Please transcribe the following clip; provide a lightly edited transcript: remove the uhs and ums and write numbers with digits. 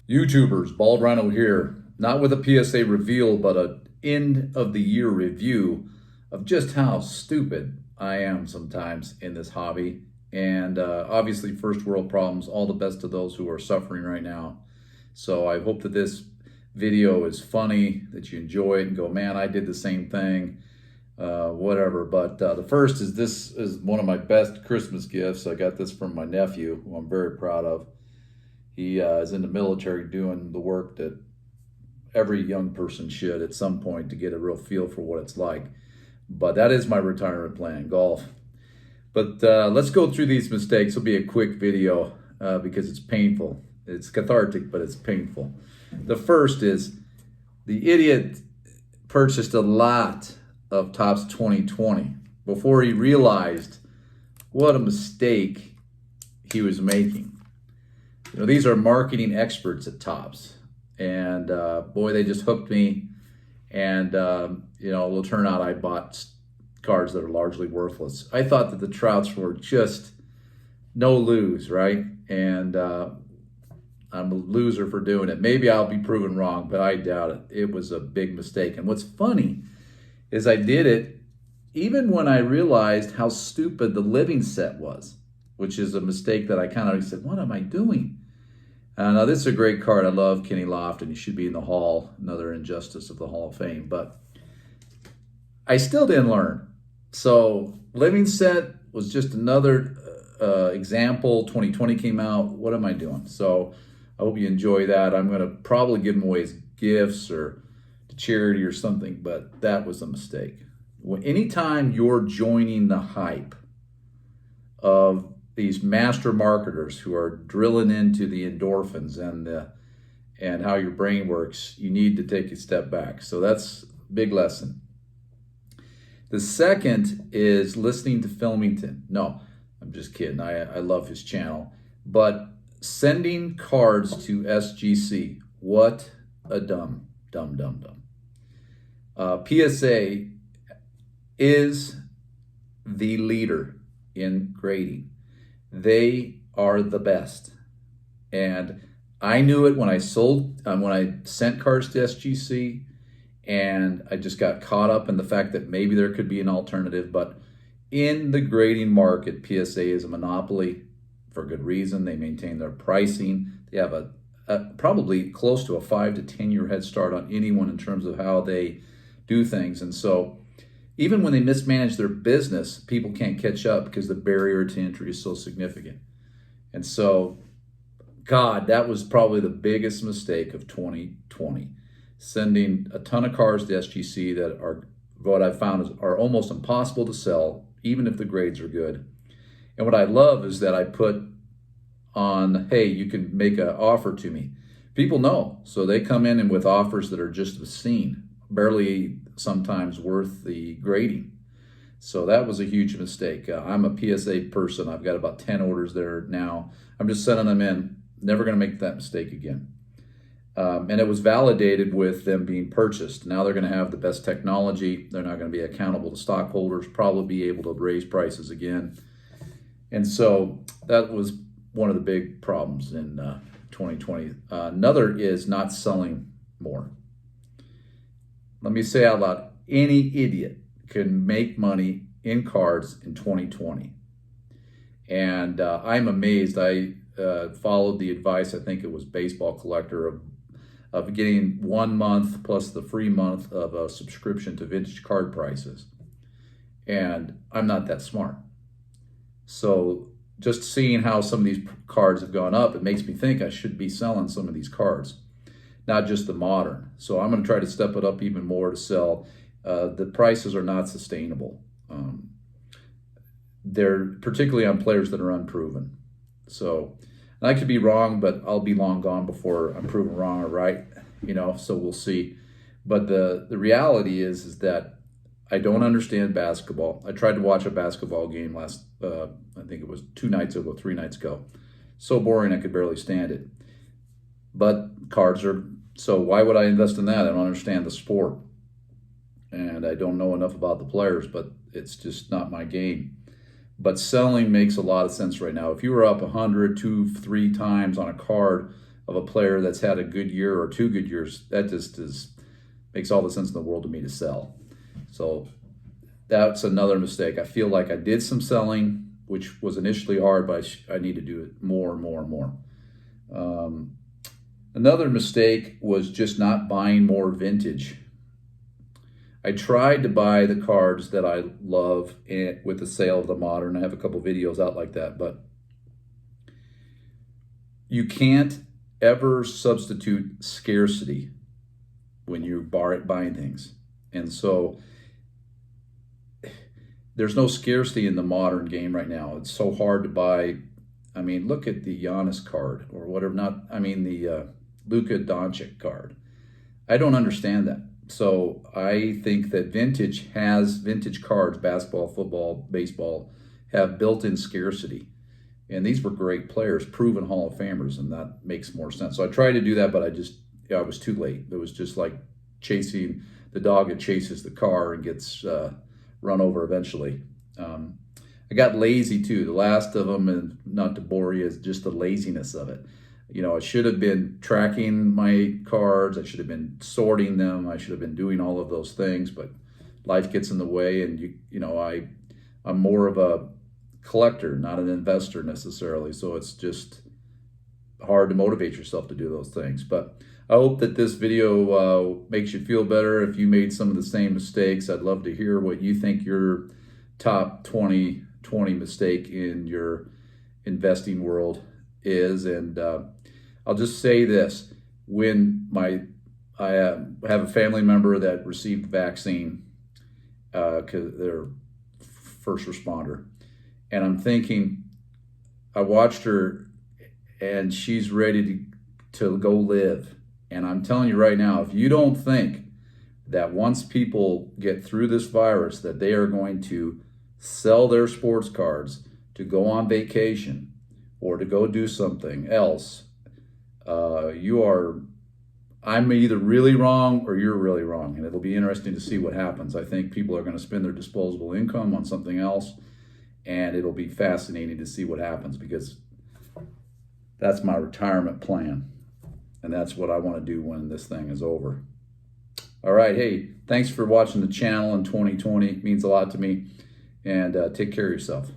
YouTubers, Bald Rhino here, not with a PSA reveal, but an end of the year review of just how stupid I am sometimes in this hobby. And obviously first world problems, all the best to those who are suffering right now. So I hope that this video is funny, that you enjoy it and go, man, I did the same thing, whatever. But the first is, this is one of my best Christmas gifts. I got this from my nephew, who I'm very proud of. He is in the military doing the work that every young person should at some point to get a real feel for what it's like. But that is my retirement plan, golf. But let's go through these mistakes. It'll be a quick video because it's painful. It's cathartic, but it's painful. The first is the idiot purchased a lot of Topps 2020 before he realized what a mistake he was making. You know, these are marketing experts at Topps, and boy, they just hooked me. And you know, it will turn out I bought cards that are largely worthless. I thought that the Trouts were just no lose, right? And I'm a loser for doing it. Maybe I'll be proven wrong, but I doubt it. It was a big mistake. And what's funny is I did it even when I realized how stupid the living set was, which is a mistake that I kind of said, what am I doing? Now, this is a great card. I love Kenny Lofton. He should be in the Hall, another injustice of the Hall of Fame. But I still didn't learn. So living set was just another example. 2020 came out. What am I doing? So I hope you enjoy that. I'm going to probably give them away as gifts or to charity or something, but that was a mistake. Anytime you're joining the hype of these master marketers who are drilling into the endorphins and how your brain works, you need to take a step back. So that's a big lesson. The second is listening to Filmington. No, I'm just kidding. I love his channel. But sending cards to SGC, what a dumb. PSA is the leader in grading. They are the best. And I knew it when I sent cards to SGC, and I just got caught up in the fact that maybe there could be an alternative. But in the grading market, PSA is a monopoly for good reason. They maintain their pricing. They have a probably close to a 5 to 10 year head start on anyone in terms of how they do things. And so even when they mismanage their business, people can't catch up because the barrier to entry is so significant. And so, God, that was probably the biggest mistake of 2020. Sending a ton of cards to SGC that are, what I've found, are almost impossible to sell, even if the grades are good. And what I love is that I put on, hey, you can make an offer to me. People know, so they come in and with offers that are just obscene, barely sometimes worth the grading. So that was a huge mistake. I'm a PSA person. I've got about 10 orders there now. I'm just sending them in. Never going to make that mistake again. And it was validated with them being purchased. Now they're going to have the best technology. They're not going to be accountable to stockholders, probably be able to raise prices again. And so that was one of the big problems in 2020. Another is not selling more. Let me say out loud, any idiot can make money in cards in 2020. And I'm amazed. I followed the advice, I think it was Baseball Collector, of getting 1 month plus the free month of a subscription to Vintage Card Prices. And I'm not that smart. So just seeing how some of these cards have gone up, it makes me think I should be selling some of these cards, not just the modern. So I'm going to try to step it up even more to sell. The prices are not sustainable. They're particularly on players that are unproven. So I could be wrong, but I'll be long gone before I'm proven wrong or right, you know, so we'll see. But the reality is that I don't understand basketball. I tried to watch a basketball game last, I think it was 3 nights ago. So boring, I could barely stand it. But cards are So why would I invest in that? I don't understand the sport, and I don't know enough about the players, but it's just not my game. But selling makes a lot of sense right now. If you were up 100, 2, 3 times on a card of a player that's had a good year or 2 good years, that just makes all the sense in the world to me to sell. So that's another mistake. I feel like I did some selling, which was initially hard, but I need to do it more and more and more. Another mistake was just not buying more vintage. I tried to buy the cards that I love with the sale of the modern. I have a couple videos out like that, but you can't ever substitute scarcity when you're buying things. And so there's no scarcity in the modern game right now. It's so hard to buy. I mean, look at the Giannis card or whatever, the Luka Doncic card. I don't understand that. So I think that vintage cards, basketball, football, baseball, have built-in scarcity. And these were great players, proven Hall of Famers, and that makes more sense. So I tried to do that, but I was too late. It was just like chasing the dog that chases the car and gets run over eventually. I got lazy too. The last of them, and not to bore you, is just the laziness of it. You know, I should have been tracking my cards. I should have been sorting them. I should have been doing all of those things, but life gets in the way. And I'm more of a collector, not an investor necessarily. So it's just hard to motivate yourself to do those things. But I hope that this video makes you feel better. If you made some of the same mistakes, I'd love to hear what you think your top 20 mistake in your investing world is. And I'll just say this: when I have a family member that received vaccine because they're first responder, and I'm thinking, I watched her, and she's ready to go live. And I'm telling you right now, if you don't think that once people get through this virus, that they are going to sell their sports cards to go on vacation or to go do something else, I'm either really wrong or you're really wrong. And it'll be interesting to see what happens. I think people are going to spend their disposable income on something else, and it'll be fascinating to see what happens, because that's my retirement plan. And that's what I want to do when this thing is over. All right. Hey, thanks for watching the channel in 2020. It means a lot to me. And take care of yourself.